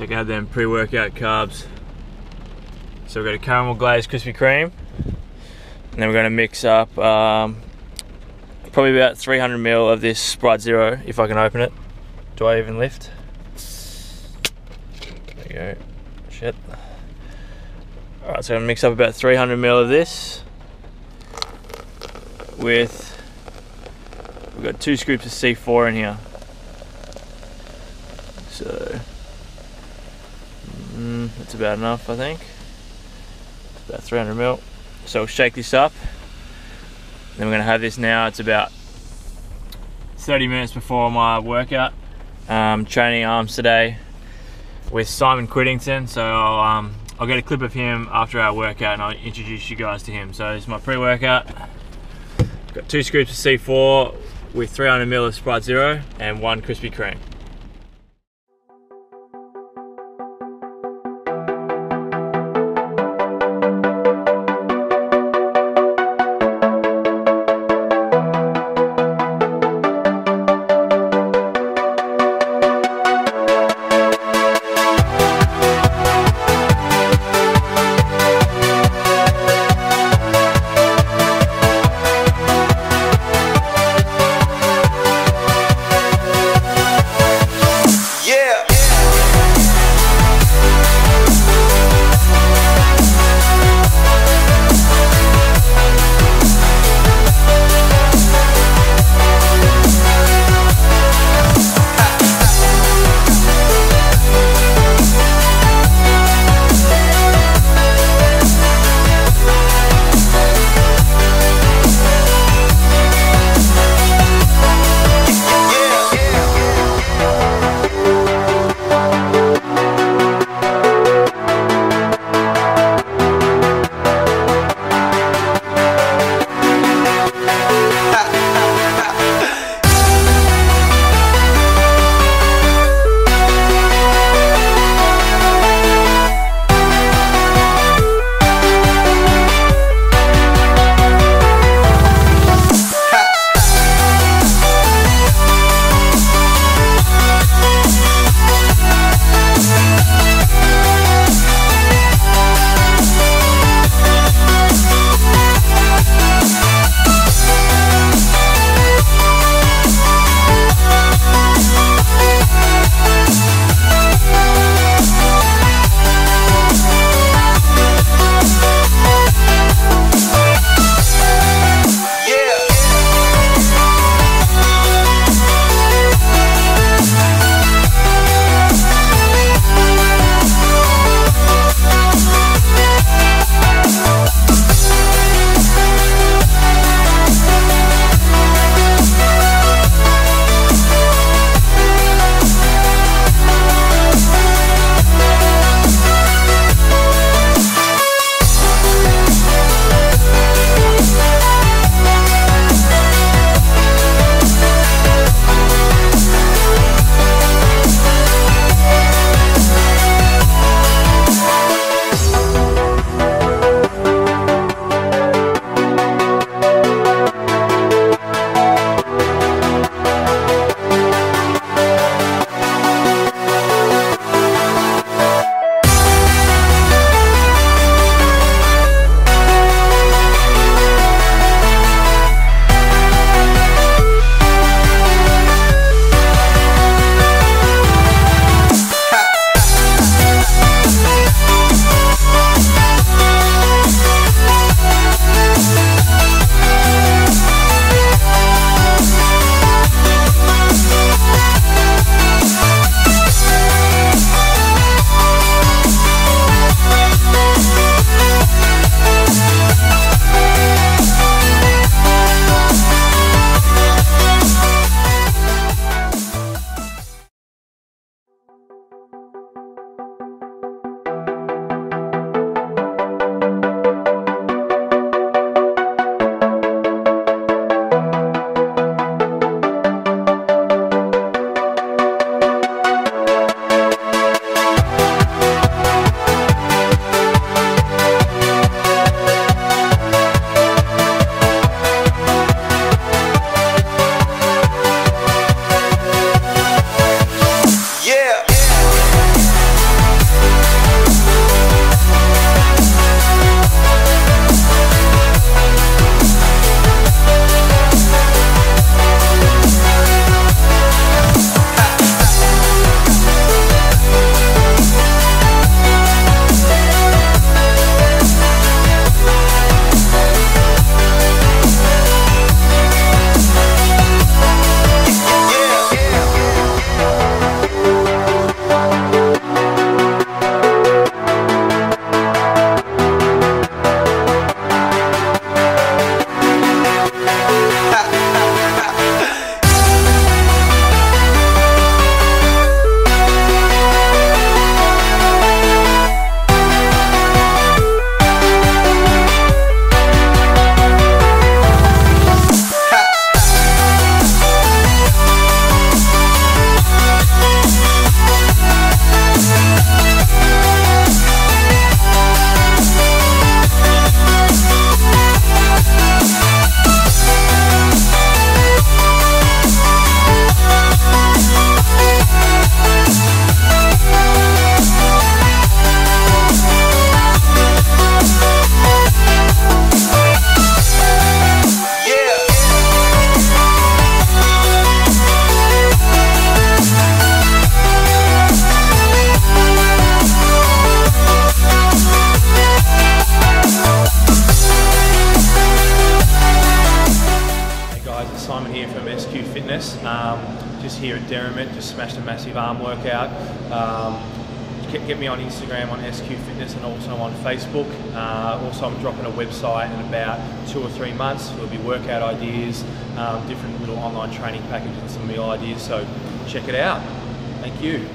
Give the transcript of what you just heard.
Check out them pre-workout carbs. So we've got a caramel glazed Krispy Kreme, and then we're going to mix up probably about 300 ml of this Sprite Zero, if I can open it. Do I even lift? There we go. Shit. Alright, so I'm going to mix up about 300 ml of this with, we've got 2 scoops of C4 in here. So that's about enough, I think. It's about 300 ml. So we'll shake this up. Then we're going to have this now. It's about 30 minutes before my workout. Training arms today with Simon Quiddington. So I'll get a clip of him after our workout and I'll introduce you guys to him. So this is my pre-workout. Got 2 scoops of C4 with 300 ml of Sprite Zero and 1 Krispy Kreme. workouts. Just here at Derrimut, just smashed a massive arm workout. Get me on Instagram on SQ Fitness and also on Facebook. Also, I'm dropping a website in about 2 or 3 months. There'll be workout ideas, different little online training packages and some meal ideas, so check it out. Thank you.